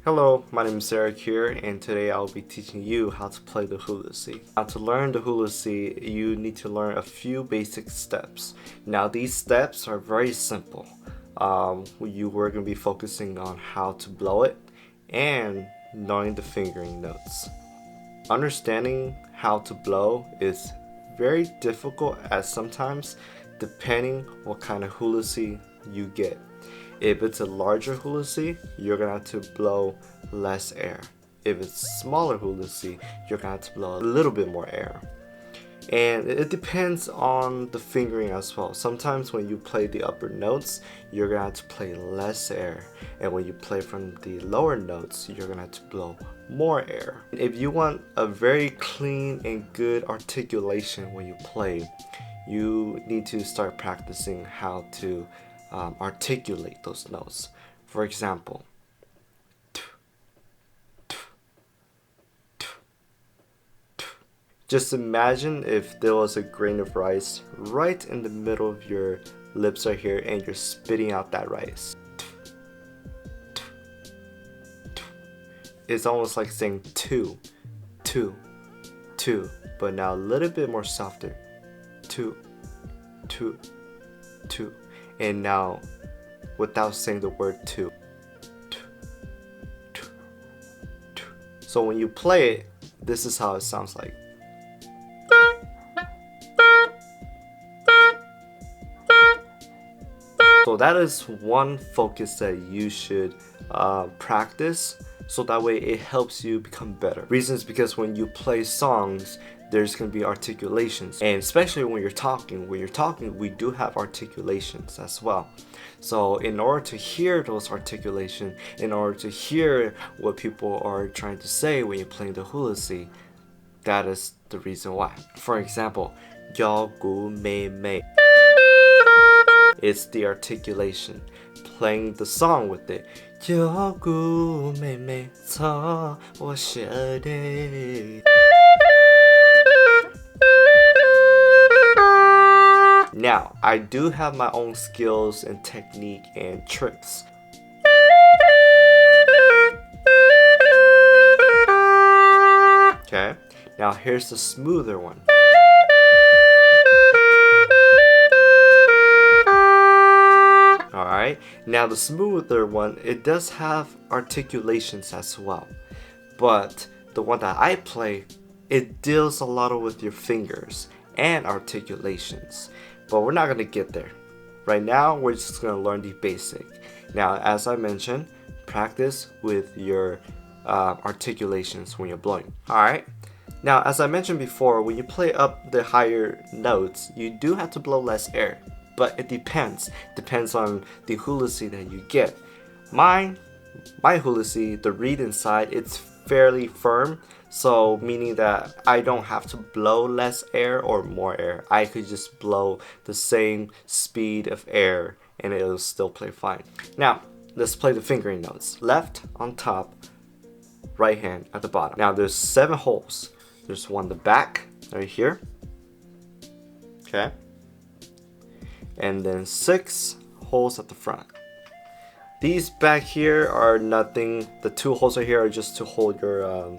Hello, my name is Eric here, and today I'll be teaching you how to play the Hulusi. Now, to learn the Hulusi, you need to learn a few basic steps. Now, these steps are very simple. We're going to be focusing on how to blow it and knowing the fingering notes. Understanding how to blow is very difficult as sometimes depending what kind of Hulusi you get. If it's a larger Hulusi, you're gonna have to blow less air. If it's smaller Hulusi, you're gonna have to blow a little bit more air. And it depends on the fingering as well. Sometimes when you play the upper notes, you're gonna have to play less air. And when you play from the lower notes, you're gonna have to blow more air. If you want a very clean and good articulation when you play, you need to start practicing how to articulate those notes. For example, just imagine if there was a grain of rice right in the middle of your lips right here and you're spitting out that rice. It's almost like saying two, but now a little bit more softer. Two. And now, without saying the word two. So when you play it, this is how it sounds like. So that is one focus that you should practice, so that way it helps you become better. Reason is because when you play songs, there's going to be articulations, and especially when you're talking, we do have articulations as well. So in order to hear those articulations, in order to hear what people are trying to say when you're playing the Hulusi, that is the reason why. For example, 여 구 매 매. It's the articulation, playing the song with it. 여 구 매 매 저我是的. Now, I do have my own skills and technique and tricks. Okay, now here's the smoother one. Alright, now the smoother one, it does have articulations as well. But the one that I play, it deals a lot with your fingers and articulations. But we're not going to get there. Right now, we're just going to learn the basic. Now, as I mentioned, practice with your articulations when you're blowing. Alright? Now, as I mentioned before, when you play up the higher notes, you do have to blow less air. But it depends. Depends on the Hulusi that you get. My Hulusi, the reed inside, it's fairly firm. So meaning that I don't have to blow less air or more air. I could just blow the same speed of air and it'll still play fine. Now, let's play the fingering notes. Left on top, right hand at the bottom. Now there's 7 holes. There's one in the back, right here. Okay. And then 6 holes at the front. These back here are nothing. The 2 holes right here are just to hold your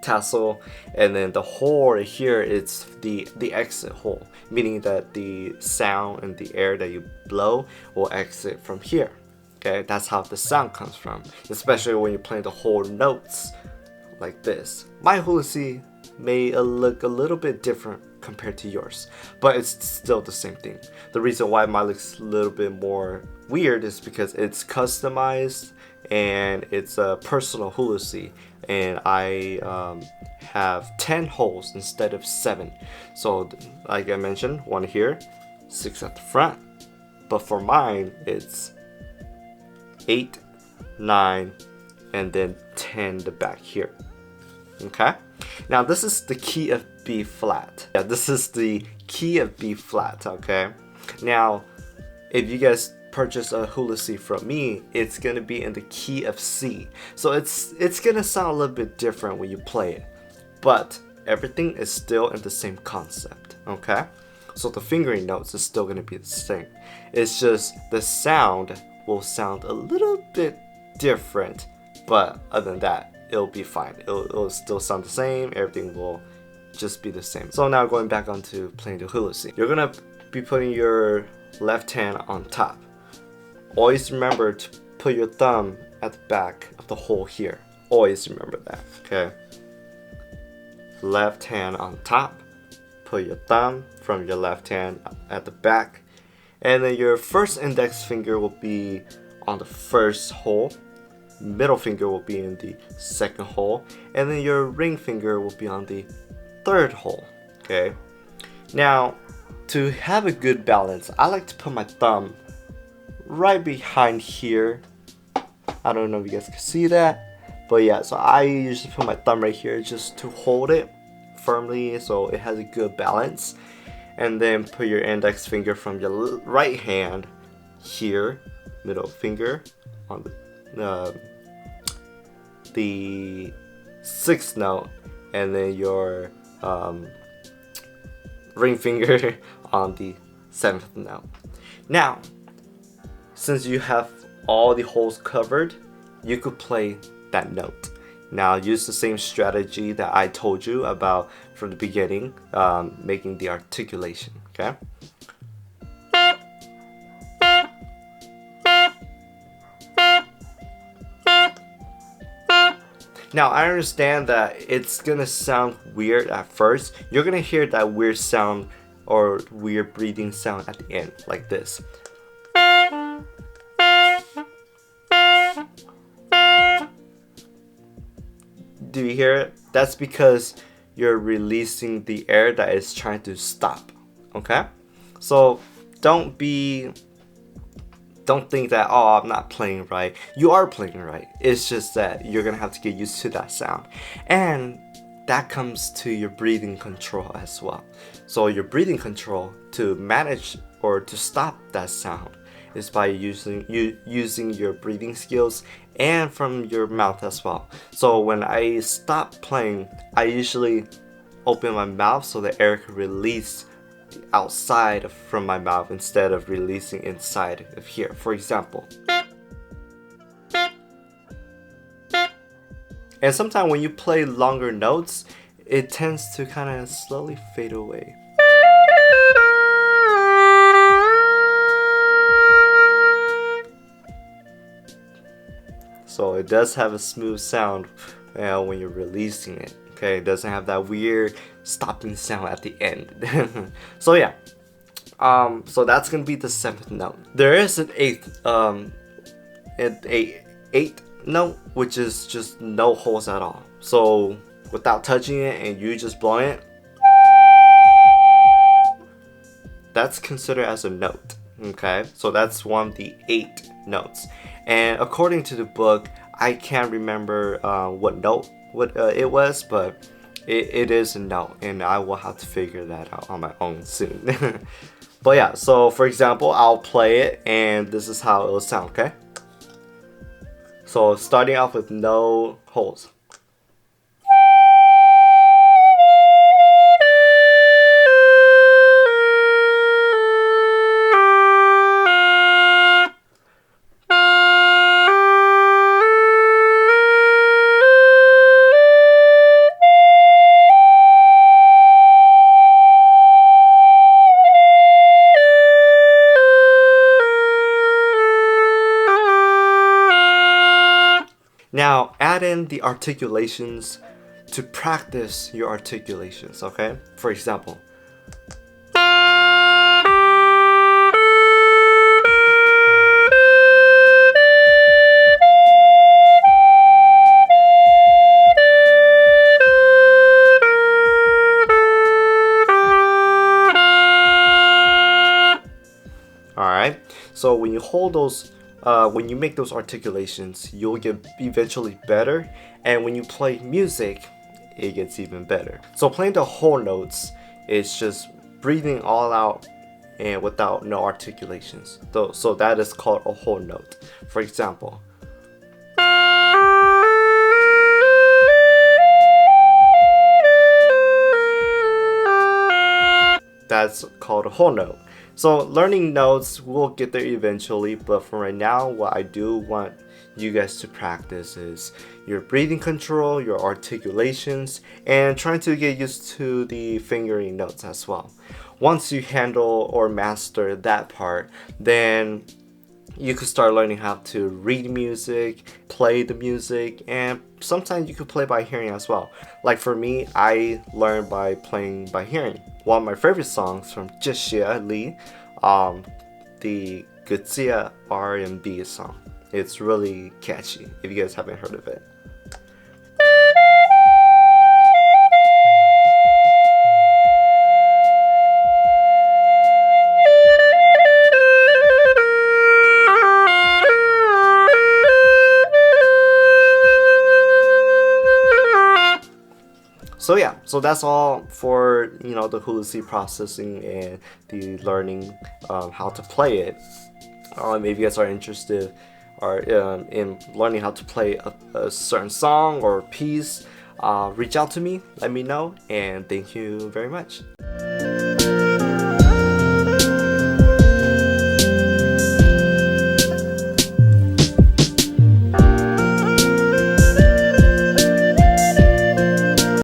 tassel, and then the hole right here, it's the exit hole, meaning that the sound and the air that you blow will exit from here. Okay, that's how the sound comes from, especially when you're playing the whole notes like this. My Hulusi may look a little bit different compared to yours, but it's still the same thing. The reason why mine looks a little bit more weird is because it's customized and it's a personal Hulusi, and I have 10 holes instead of 7. So like I mentioned, 1 here, 6 at the front, but for mine it's 8, 9, and then 10 the back here. Okay, now this is the key of B flat. Yeah, this is the key of B flat. Okay, now if you guys purchase a Hulusi from me, it's gonna be in the key of C. So it's gonna sound a little bit different when you play it, but everything is still in the same concept. Okay, so the fingering notes is still gonna be the same. It's just the sound will sound a little bit different, But other than that, it'll be fine. It'll still sound the same. Everything will just be the same. So now going back onto playing the hulusi. You're gonna be putting your left hand on top. Always remember to put your thumb at the back of the hole here. Always remember that, okay? Left hand on top. Put your thumb from your left hand at the back. And then your first index finger will be on the first hole. Middle finger will be in the second hole. And then your ring finger will be on the third hole, okay? Now, to have a good balance, I like to put my thumb right behind here. I don't know if you guys can see that, but yeah, so I usually put my thumb right here just to hold it firmly so it has a good balance. And then put your index finger from your right hand here, middle finger on the sixth note, and then your ring finger on the seventh note. Now, since you have all the holes covered, you could play that note. Now use the same strategy that I told you about from the beginning, making the articulation, okay? Now I understand that it's gonna sound weird at first. You're gonna hear that weird sound or weird breathing sound at the end, like this. Do you hear it? That's because you're releasing the air that is trying to stop, okay? So don't think that, oh, I'm not playing right. You are playing right. It's just that you're gonna have to get used to that sound. And that comes to your breathing control as well. So your breathing control to manage or to stop that sound is by using your breathing skills and from your mouth as well. So when I stop playing, I usually open my mouth so the air can release outside from my mouth instead of releasing inside of here. For example. And sometimes when you play longer notes, it tends to kind of slowly fade away. So it does have a smooth sound when you're releasing it. Okay, it doesn't have that weird stopping sound at the end. So yeah, so that's gonna be the seventh note. There is an eighth note, which is just no holes at all. So without touching it and you just blowing it, that's considered as a note. Okay, so that's one of the 8 notes. And according to the book, I can't remember what note it was, but it is a note, and I will have to figure that out on my own soon. But yeah, so for example, I'll play it, and this is how it will sound, okay? So starting off with no holes. Now add in the articulations to practice your articulations, okay? For example. Alright, so when you hold those when you make those articulations, you'll get eventually better, and when you play music, it gets even better. So playing the whole notes is just breathing all out and without no articulations. So that is called a whole note. For example. That's called a whole note. So learning notes, we'll get there eventually, but for right now, what I do want you guys to practice is your breathing control, your articulations, and trying to get used to the fingering notes as well. Once you handle or master that part, then you could start learning how to read music, play the music, and sometimes you could play by hearing as well. Like for me, I learned by playing by hearing. One of my favorite songs from Jixia Li, the Guzia R&B song. It's really catchy if you guys haven't heard of it. So yeah, so that's all for the Hulusi processing and the learning how to play it. If you guys are interested in learning how to play a certain song or piece, reach out to me, let me know, and thank you very much.